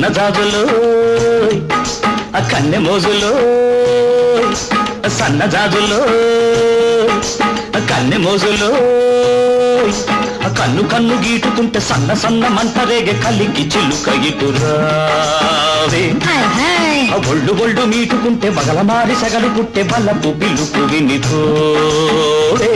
సన్నజాజులో కన్నె మోజులో సన్నజాజులో కన్నె మోజులో కన్ను కన్ను గీటుతుంటే సన్న సన్న మంట రేగే కలికి చిలుక ఇటురావే ఒళ్ళు ఒళ్ళు మీటుకుంటే బగల మారి సగలు పుట్టే బలపు పిలుపు వినిపోవే